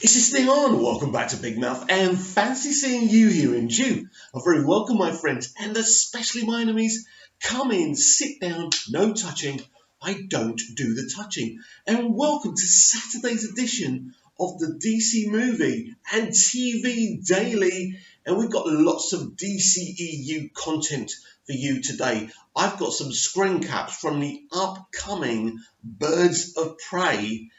Is this thing on? Welcome back to Big Mouth and fancy seeing you here in June. A very welcome, my friends, and especially my enemies. Come in, sit down, no touching. I don't do the touching. And welcome to Saturday's edition of the DC Movie and TV Daily. And we've got lots of DCEU content for you today. I've got some screen caps from the upcoming Birds of Prey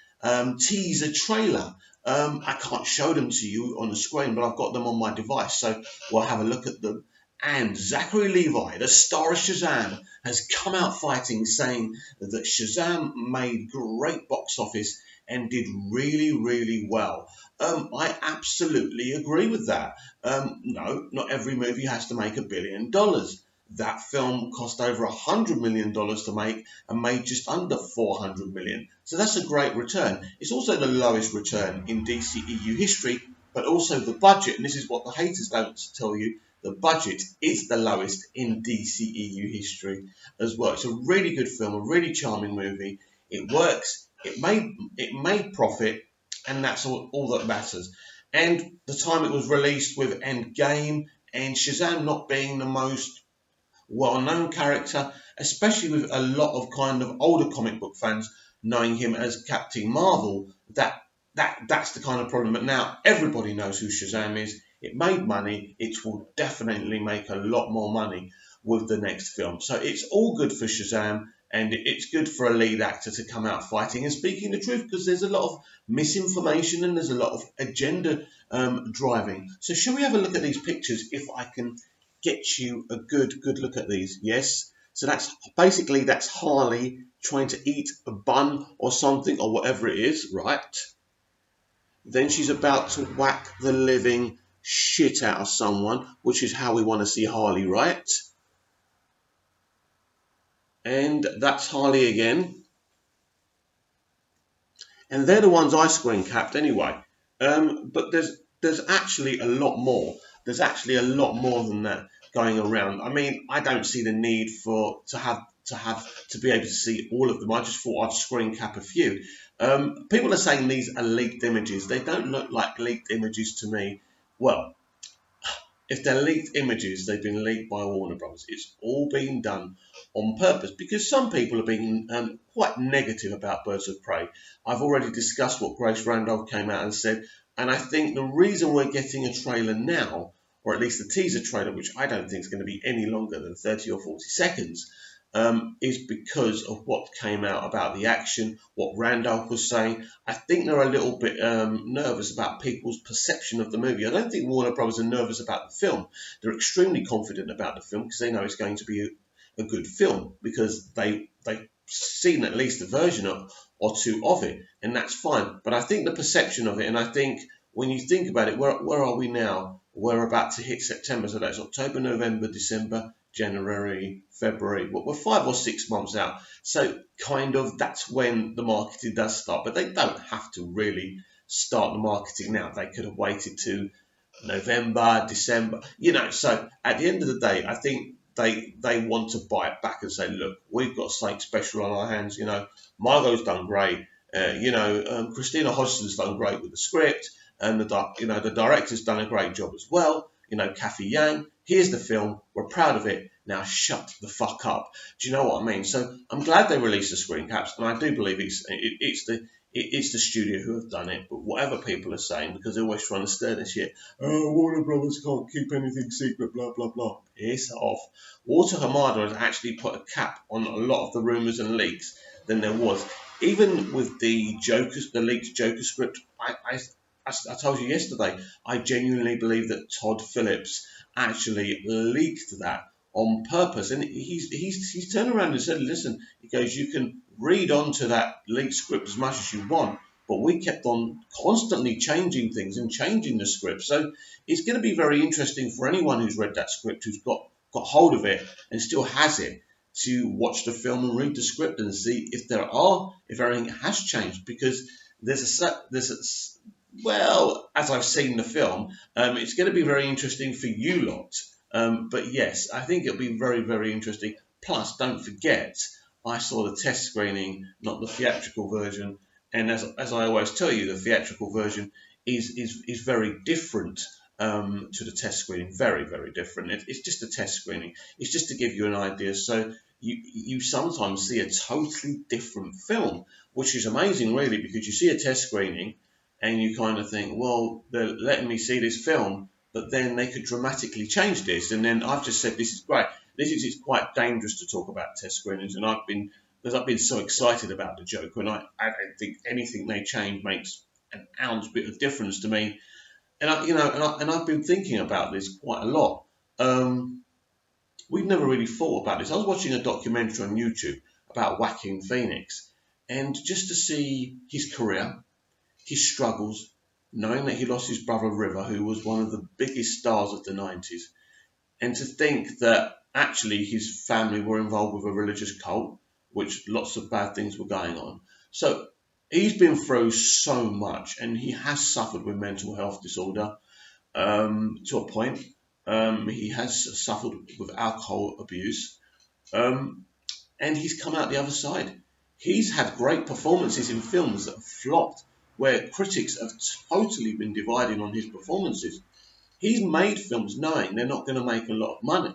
teaser trailer. I can't show them to you on the screen, but I've got them on my device, so we'll have a look at them. And Zachary Levi, the star of Shazam, has come out fighting, saying that Shazam made great box office and did really, really well. I absolutely agree with that. No, not every movie has to make $1 billion. That film cost over $100 million to make and made just under $400 million. So that's a great return. It's also the lowest return in DCEU history, but also the budget, and this is what the haters don't tell you, the budget is the lowest in DCEU history as well. It's a really good film, a really charming movie. It works, it made profit, and that's all that matters. And the time it was released with Endgame and Shazam not being the most well-known character, especially with a lot of kind of older comic book fans knowing him as Captain Marvel. That's the kind of problem. But now everybody knows who Shazam is. It made money. It will definitely make a lot more money with the next film. So it's all good for Shazam, and it's good for a lead actor to come out fighting and speaking the truth, because there's a lot of misinformation and there's a lot of agenda driving. So shall we have a look at these pictures if I can get you a good look at these? Yes. So that's Harley trying to eat a bun or something or whatever it is, right? Then she's about to whack the living shit out of someone, which is how we want to see Harley, right? And that's Harley again. And they're the ones I screen capped anyway. But there's actually a lot more. There's actually a lot more than that going around. I mean, I don't see the need to be able to see all of them. I just thought I'd screen cap a few. People are saying these are leaked images. They don't look like leaked images to me. Well, if they're leaked images, they've been leaked by Warner Bros. It's all been done on purpose, because some people have been quite negative about Birds of Prey. I've already discussed what Grace Randolph came out and said, and I think the reason we're getting a trailer now, or at least a teaser trailer, which I don't think is going to be any longer than 30 or 40 seconds, is because of what came out about the action, what Randolph was saying. I think they're a little bit nervous about people's perception of the movie. I don't think Warner Bros. Are nervous about the film. They're extremely confident about the film because they know it's going to be a good film, because they've seen at least a version or two of it, and that's fine. But I think the perception of it, and I think when you think about it, where are we now? We're about to hit September, so that's October, November, December, January, February. We're 5 or 6 months out. So kind of that's when the marketing does start. But they don't have to really start the marketing now. They could have waited to November, December, So at the end of the day, I think they want to bite back and say, look, we've got something special on our hands. Margot's done great. Christina Hodgson's done great with the script, and the director's done a great job as well. Kathy Yang. Here's the film. We're proud of it. Now shut the fuck up. Do you know what I mean? So I'm glad they released the screen caps, and I do believe it's the studio who have done it. But whatever people are saying, because they're always trying to stir this shit. Oh, Warner Brothers can't keep anything secret. Blah blah blah. Piss off. Walter Hamada has actually put a cap on a lot of the rumours and leaks than there was. Even with the leaked Joker script, I told you yesterday, I genuinely believe that Todd Phillips actually leaked that on purpose. And he's turned around and said, listen, he goes, you can read onto that leaked script as much as you want, but we kept on constantly changing things and changing the script. So it's going to be very interesting for anyone who's read that script, who's got hold of it and still has it, to watch the film and read the script and see if everything has changed, because well, as I've seen the film, it's going to be very interesting for you lot. But yes, I think it'll be very, very interesting. Plus, don't forget, I saw the test screening, not the theatrical version. And as I always tell you, the theatrical version is very different to the test screening. Very, very different. It's just a test screening. It's just to give you an idea. So you sometimes see a totally different film, which is amazing, really, because you see a test screening and you kind of think, well, they're letting me see this film, but then they could dramatically change this. And then I've just said, this is great. It's quite dangerous to talk about test screenings, and because I've been so excited about the Joker, and I don't think anything they change makes an ounce bit of difference to me. And I've been thinking about this quite a lot. We've never really thought about this. I was watching a documentary on YouTube about Joaquin Phoenix, and just to see his career, his struggles, knowing that he lost his brother River, who was one of the biggest stars of the 90s, and to think that actually his family were involved with a religious cult, which lots of bad things were going on. So he's been through so much, and he has suffered with mental health disorder to a point. He has suffered with alcohol abuse, um, and he's come out the other side. He's had great performances in films that have flopped, where critics have totally been divided on his performances. He's made films knowing they're not going to make a lot of money.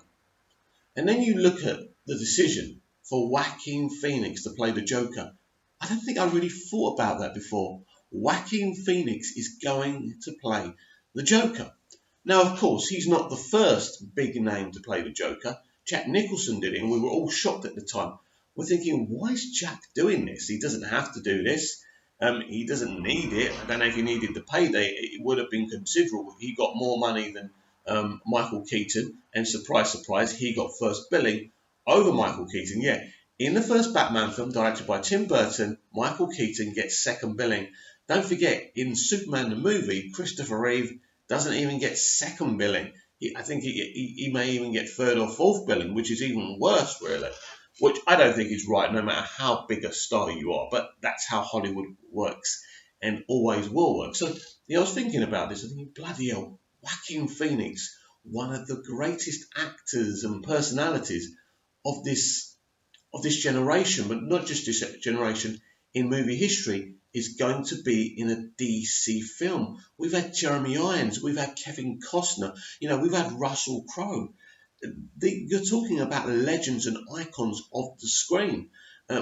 And then you look at the decision for Joaquin Phoenix to play the Joker. I don't think I really thought about that before. Joaquin Phoenix is going to play the Joker. Now, of course, he's not the first big name to play the Joker. Jack Nicholson did it, and we were all shocked at the time. We're thinking, why is Jack doing this? He doesn't have to do this. He doesn't need it. I don't know if he needed the payday. It would have been considerable. He got more money than Michael Keaton, and surprise, surprise, he got first billing over Michael Keaton. Yeah, in the first Batman film, directed by Tim Burton, Michael Keaton gets second billing. Don't forget, in Superman the movie, Christopher Reeve doesn't even get second billing. I think he may even get third or fourth billing, which is even worse, really. Which I don't think is right, no matter how big a star you are. But that's how Hollywood works and always will work. So I was thinking about this. I think, bloody hell, Joaquin Phoenix, one of the greatest actors and personalities of this generation, but not just this generation, in movie history, is going to be in a DC film. We've had Jeremy Irons, we've had Kevin Costner, we've had Russell Crowe. You're talking about legends and icons of the screen.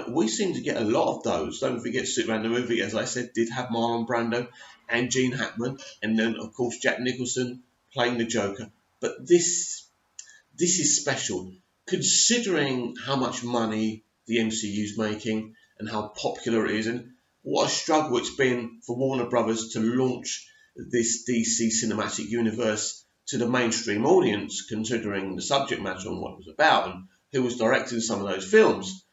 We seem to get a lot of those. Don't forget, Superman the movie, as I said, did have Marlon Brando and Gene Hackman, and then of course Jack Nicholson playing the Joker. But this is special, considering how much money the MCU is making and how popular it is, and what a struggle it's been for Warner Brothers to launch this DC cinematic universe to the mainstream audience, considering the subject matter and what it was about and who was directing some of those films.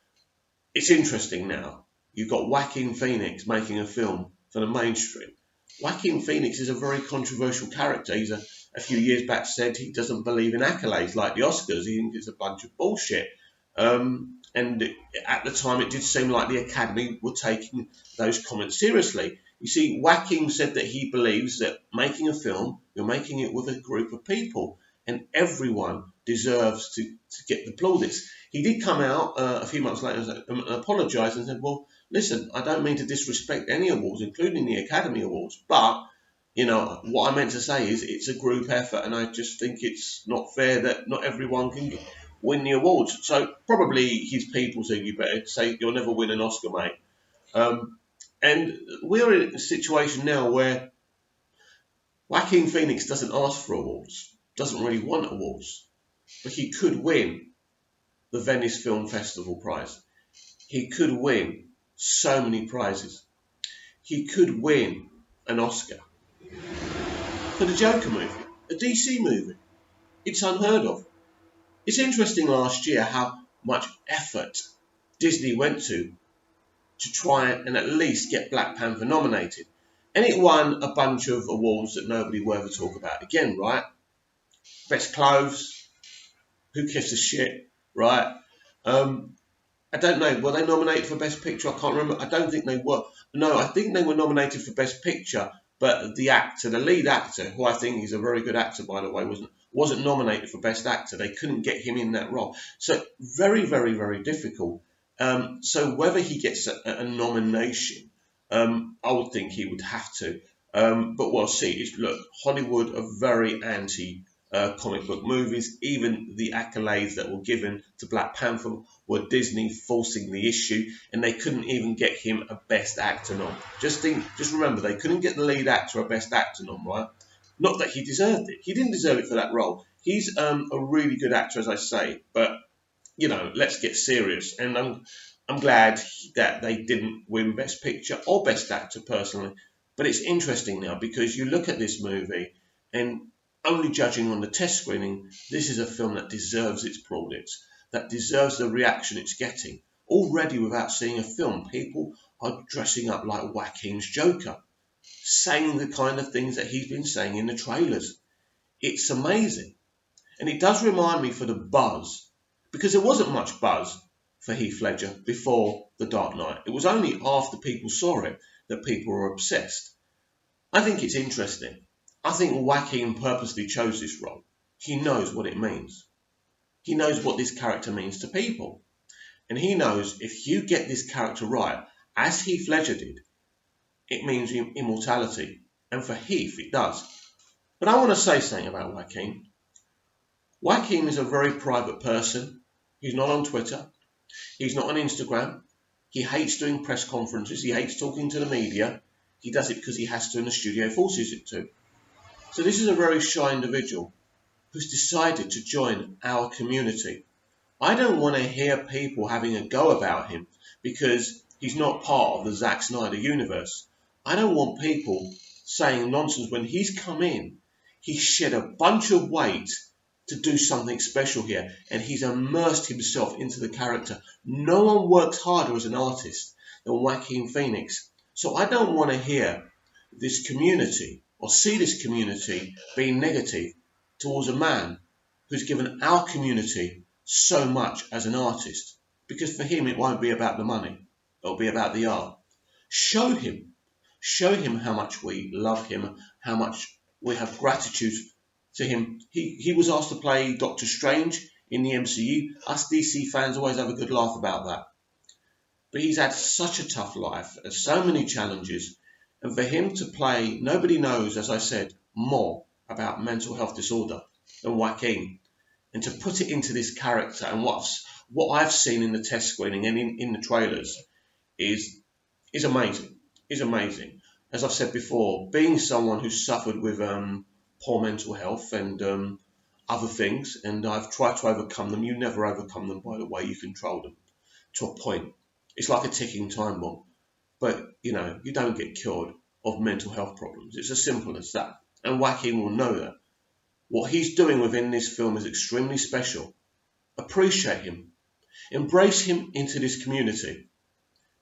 It's interesting now. You've got Joaquin Phoenix making a film for the mainstream. Joaquin Phoenix is a very controversial character. He's a few years back said he doesn't believe in accolades like the Oscars. He thinks it's a bunch of bullshit. And at the time, it did seem like the Academy were taking those comments seriously. You see, Joaquin said that he believes that making a film, you're making it with a group of people, and everyone deserves to get the plaudits. He did come out a few months later and apologise and said, well, listen, I don't mean to disrespect any awards, including the Academy Awards, but what I meant to say is it's a group effort, and I just think it's not fair that not everyone can win the awards. So probably his people said, you better say you'll never win an Oscar, mate. And we're in a situation now where Joaquin Phoenix doesn't ask for awards, doesn't really want awards, but he could win the Venice Film Festival prize. He could win so many prizes. He could win an Oscar for the Joker movie, a DC movie. It's unheard of. It's interesting last year how much effort Disney went to try and at least get Black Panther nominated. And it won a bunch of awards that nobody will ever talk about again, right? Best clothes, who gives a shit, right? I don't know, were they nominated for Best Picture? I can't remember. I don't think they were. No, I think they were nominated for Best Picture, but the lead actor, who I think is a very good actor, by the way, wasn't nominated for Best Actor. They couldn't get him in that role. So very, very, very difficult. So whether he gets a nomination, I would think he would have to. But we'll see. Look, Hollywood are very anti comic book movies. Even the accolades that were given to Black Panther were Disney forcing the issue, and they couldn't even get him a Best Actor nom. Just remember, they couldn't get the lead actor a Best Actor nom, right? Not that he deserved it. He didn't deserve it for that role. He's a really good actor, as I say, but let's get serious. And I'm glad that they didn't win Best Picture or Best Actor personally. But it's interesting now because you look at this movie and only judging on the test screening, this is a film that deserves its plaudits, that deserves the reaction it's getting. Already without seeing a film, people are dressing up like Joaquin's Joker, saying the kind of things that he's been saying in the trailers. It's amazing. And it does remind me for the buzz, because there wasn't much buzz for Heath Ledger before The Dark Knight. It was only after people saw it that people were obsessed. I think it's interesting. I think Joaquin purposely chose this role. He knows what it means. He knows what this character means to people. And he knows if you get this character right, as Heath Ledger did, it means immortality. And for Heath, it does. But I want to say something about Joaquin. Joaquin is a very private person. He's not on Twitter. He's not on Instagram. He hates doing press conferences. He hates talking to the media. He does it because he has to and the studio forces it to. So this is a very shy individual who's decided to join our community. I don't want to hear people having a go about him because he's not part of the Zack Snyder universe. I don't want people saying nonsense when he's come in. He's shed a bunch of weight to do something special here, and he's immersed himself into the character. No one works harder as an artist than Joaquin Phoenix. So I don't want to hear this community or see this community being negative towards a man who's given our community so much as an artist. Because for him, it won't be about the money. It'll be about the art. Show him how much we love him, how much we have gratitude to him. He was asked to play Doctor Strange in the MCU. Us DC fans always have a good laugh about that. But he's had such a tough life, so many challenges, and for him to play, nobody knows, as I said, more about mental health disorder than Joaquin. And to put it into this character, and what I've seen in the test screening and in the trailers is amazing. Is amazing. As I've said before, being someone who's suffered with poor mental health and other things, and I've tried to overcome them. You never overcome them, by the way. You control them to a point. It's like a ticking time bomb. But, you don't get cured of mental health problems. It's as simple as that. And Joaquin will know that. What he's doing within this film is extremely special. Appreciate him. Embrace him into this community.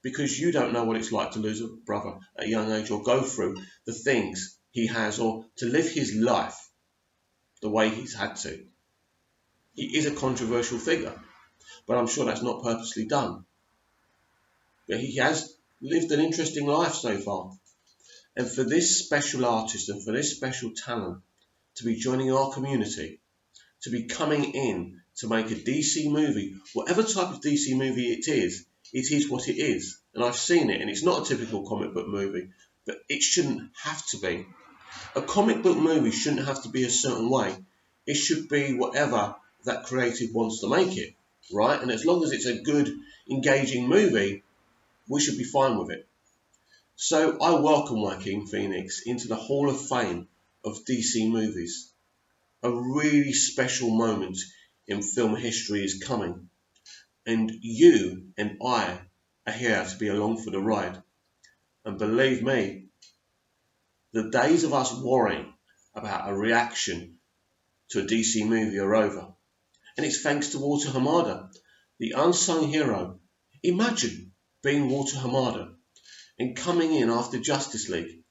Because you don't know what it's like to lose a brother at a young age or go through the things he has or to live his life the way he's had to. He is a controversial figure, but I'm sure that's not purposely done. But he has lived an interesting life so far. And for this special artist and for this special talent to be joining our community, to be coming in to make a DC movie, whatever type of DC movie it is what it is. And I've seen it, and it's not a typical comic book movie, but it shouldn't have to be. A comic book movie shouldn't have to be a certain way. It should be whatever that creative wants to make it, right? And as long as it's a good, engaging movie, we should be fine with it. So I welcome Joaquin Phoenix into the Hall of Fame of DC movies. A really special moment in film history is coming. And you and I are here to be along for the ride. And believe me, the days of us worrying about a reaction to a DC movie are over. And it's thanks to Walter Hamada, the unsung hero. Imagine being Walter Hamada and coming in after Justice League.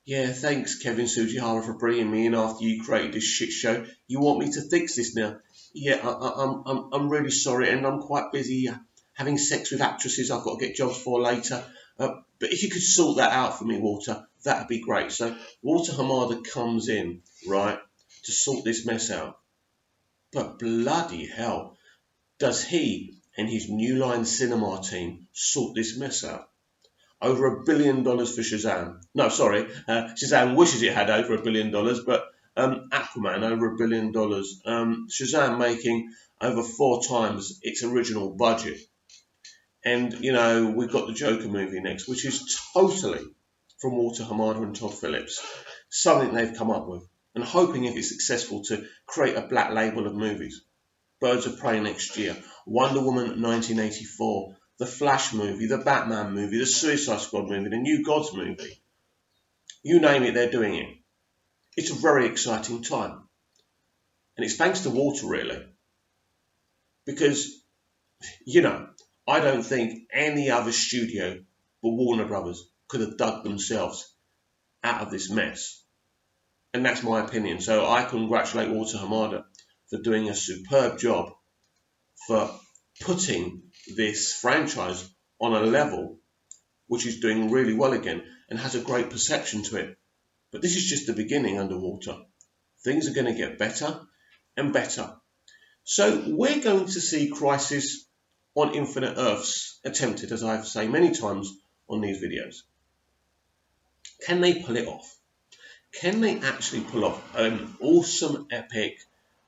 Yeah, thanks Kevin Sujihara for bringing me in after you created this shit show. You want me to fix this now? Yeah, I'm really sorry, and I'm quite busy having sex with actresses I've got to get jobs for later. But if you could sort that out for me, Walter, that'd be great. So Walter Hamada comes in, right, to sort this mess out. But bloody hell, does he and his New Line Cinema team sort this mess out? over $1 billion for Shazam. No, sorry, Shazam wishes it had over $1 billion, but Aquaman over $1 billion. Shazam making over 4 times its original budget. And, we've got the Joker movie next, which is totally from Walter Hamada and Todd Phillips, something they've come up with, and hoping if it's successful to create a black label of movies. Birds of Prey next year, Wonder Woman 1984, the Flash movie, the Batman movie, the Suicide Squad movie, the New Gods movie. You name it, they're doing it. It's a very exciting time. And it's thanks to Walter, really. Because, I don't think any other studio but Warner Brothers could have dug themselves out of this mess. And that's my opinion. So I congratulate Walter Hamada for doing a superb job for putting this franchise on a level which is doing really well again and has a great perception to it. But this is just the beginning under Walter. Things are going to get better and better. So we're going to see Crisis on Infinite Earths attempted, as I have said many times on these videos. Can they pull it off? Can they actually pull off an awesome, epic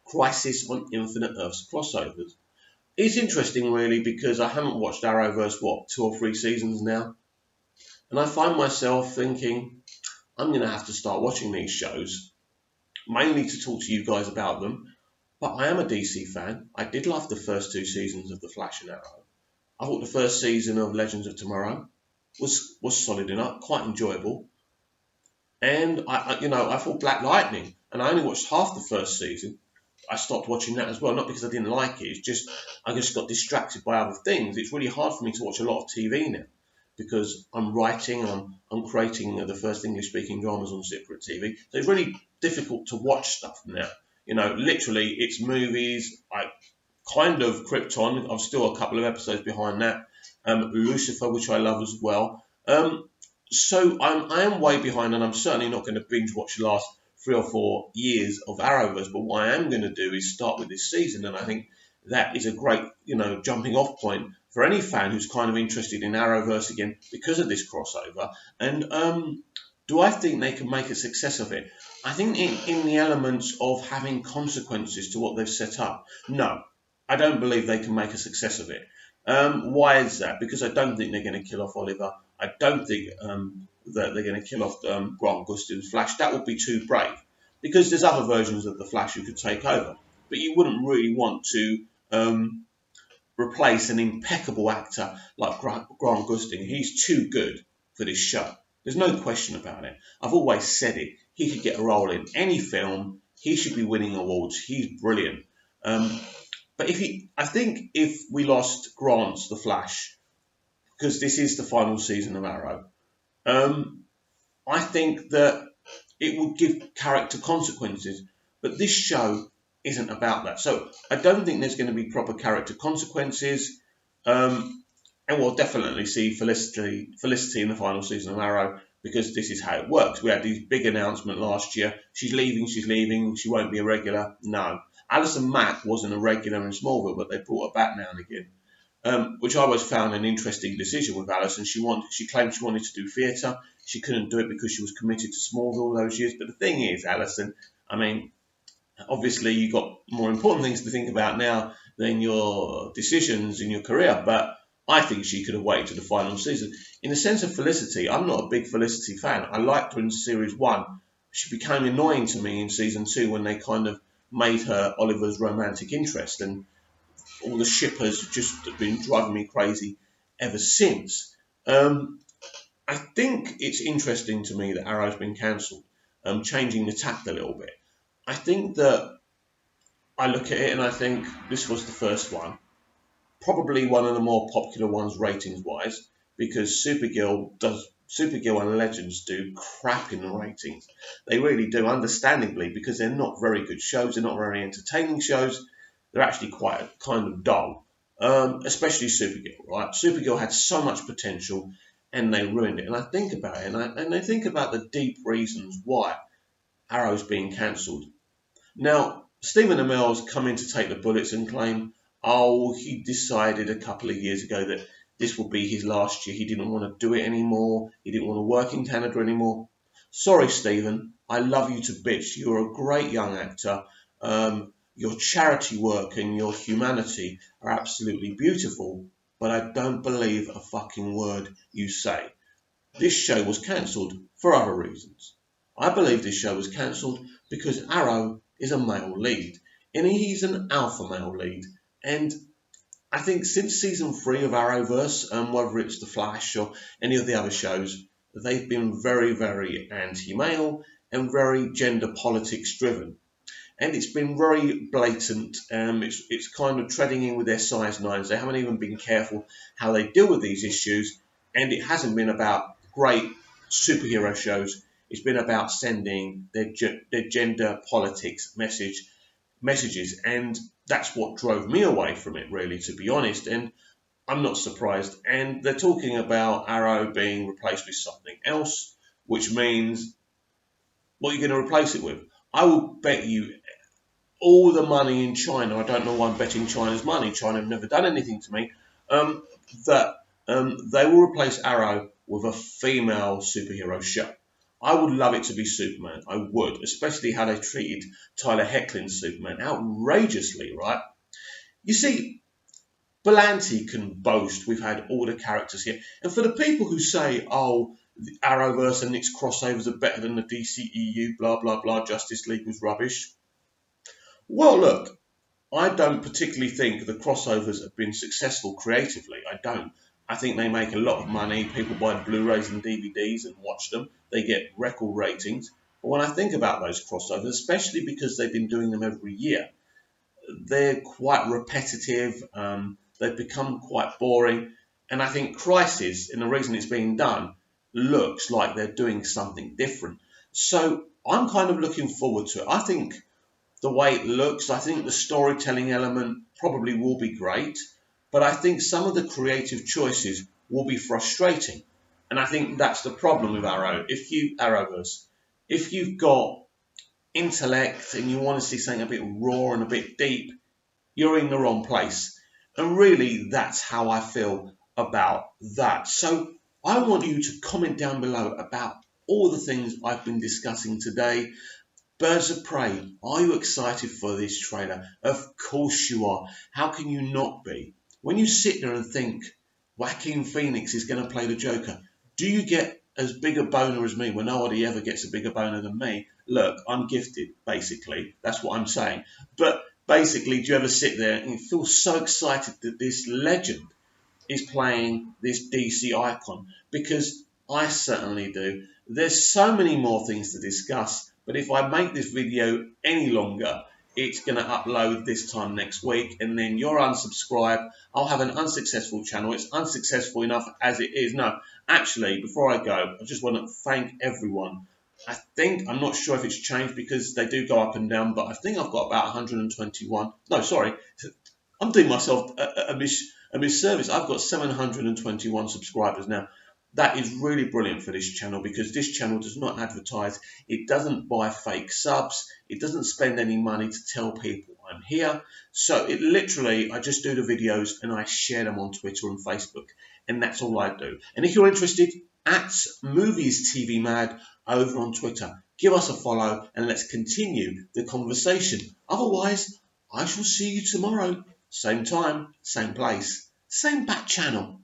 Crisis on Infinite Earths crossovers? It's interesting, really, because I haven't watched Arrowverse, 2 or 3 seasons now? And I find myself thinking, I'm going to have to start watching these shows, mainly to talk to you guys about them. But I am a DC fan. I did love the first 2 seasons of The Flash and Arrow. I thought the first season of Legends of Tomorrow was solid enough, quite enjoyable. And I thought Black Lightning, and I only watched half the first season. I stopped watching that as well, not because I didn't like it. It's just I just got distracted by other things. It's really hard for me to watch a lot of TV now because I'm writing, I'm creating the first English-speaking dramas on Separate TV. So it's really difficult to watch stuff now. Literally, it's movies. I kind of Krypton. I'm still a couple of episodes behind that. Lucifer, which I love as well. So I am way behind, and I'm certainly not going to binge watch the last 3 or 4 years of Arrowverse. But what I am going to do is start with this season, and I think that is a great, jumping off point for any fan who's kind of interested in Arrowverse again because of this crossover. And do I think they can make a success of it? I think in the elements of having consequences to what they've set up. No, I don't believe they can make a success of it. Why is that? Because I don't think they're going to kill off Oliver. I don't think that they're going to kill off Grant Gustin's Flash. That would be too brave. Because there's other versions of the Flash who could take over. But you wouldn't really want to replace an impeccable actor like Grant Gustin. He's too good for this show. There's no question about it. I've always said it. He could get a role in any film. He should be winning awards. He's brilliant. But I think if we lost Grant's The Flash, because this is the final season of Arrow, I think that it would give character consequences. But this show isn't about that. So I don't think there's going to be proper character consequences. And we'll definitely see Felicity in the final season of Arrow, because this is how it works. We had these big announcement last year. She's leaving, she won't be a regular. No. Alison Mack wasn't a regular in Smallville, but they brought her back now and again, which I always found an interesting decision with Alison. She claimed she wanted to do theatre. She couldn't do it because she was committed to Smallville all those years. But the thing is, Alison, obviously you've got more important things to think about now than your decisions in your career. But I think she could have waited to the final season. In the sense of Felicity, I'm not a big Felicity fan. I liked her in series 1. She became annoying to me in season 2 when they kind of made her Oliver's romantic interest, and all the shippers just have been driving me crazy ever since. I think it's interesting to me that Arrow's been cancelled, changing the tact a little bit. I think that I look at it and I think this was the first one. Probably one of the more popular ones ratings-wise, because Supergirl and Legends do crap in the ratings. They really do, understandably, because they're not very good shows. They're not very entertaining shows. They're actually quite kind of dull, especially Supergirl, right? Supergirl had so much potential, and they ruined it. And I think about it, and I think about the deep reasons why Arrow's being cancelled. Now, Stephen Amell's come in to take the bullets and claim, he decided a couple of years ago that this will be his last year. He didn't want to do it anymore. He didn't want to work in Canada anymore. Sorry, Stephen. I love you to bits. You're a great young actor. Your charity work and your humanity are absolutely beautiful, but I don't believe a fucking word you say. This show was cancelled for other reasons. I believe this show was cancelled because Arrow is a male lead, and he's an alpha male lead. And I think since season 3 of Arrowverse, whether it's The Flash or any of the other shows, they've been very, very anti-male and very gender politics driven. And it's been very blatant. It's kind of treading in with their size nines. They haven't even been careful how they deal with these issues, and it hasn't been about great superhero shows. It's been about sending their gender politics messages, and that's what drove me away from it, really, to be honest. And I'm not surprised. And they're talking about Arrow being replaced with something else, which means what are you going to replace it with? I will bet you all the money in China. I don't know why I'm betting China's money. China have never done anything to me. That they will replace Arrow with a female superhero show. I would love it to be Superman. I would, especially how they treated Tyler Hoechlin's Superman outrageously, right? You see, Belanti can boast we've had all the characters here. And for the people who say, oh, the Arrowverse and its crossovers are better than the DCEU, blah, blah, blah, Justice League was rubbish. Well, look, I don't particularly think the crossovers have been successful creatively. I don't. I think they make a lot of money. People buy Blu-rays and DVDs and watch them. They get record ratings. But when I think about those crossovers, especially because they've been doing them every year, they're quite repetitive. They've become quite boring. And I think Crisis, and the reason it's being done, looks like they're doing something different. So I'm kind of looking forward to it. I think the way it looks, I think the storytelling element probably will be great, but I think some of the creative choices will be frustrating. And I think that's the problem with Arrowverse. If you've got intellect and you want to see something a bit raw and a bit deep, you're in the wrong place. And really, that's how I feel about that. So I want you to comment down below about all the things I've been discussing today. Birds of Prey, are you excited for this trailer? Of course you are. How can you not be? When you sit there and think Joaquin Phoenix is going to play the Joker, do you get as big a boner as me? Well, nobody ever gets a bigger boner than me. Look, I'm gifted, basically. That's what I'm saying. But basically, do you ever sit there and feel so excited that this legend is playing this DC icon? Because I certainly do. There's so many more things to discuss, but if I make this video any longer, it's going to upload this time next week, and then you're unsubscribed. I'll have an unsuccessful channel. It's unsuccessful enough as it is. No, actually, before I go, I just want to thank everyone. I'm not sure if it's changed because they do go up and down, but I think I've got about 121. No, sorry. I'm doing myself a misservice. I've got 721 subscribers now. That is really brilliant for this channel because this channel does not advertise. It doesn't buy fake subs. It doesn't spend any money to tell people I'm here. So it literally, I just do the videos and I share them on Twitter and Facebook. And that's all I do. And if you're interested, at Movies TV Mad over on Twitter, give us a follow and let's continue the conversation. Otherwise, I shall see you tomorrow. Same time, same place, same back channel.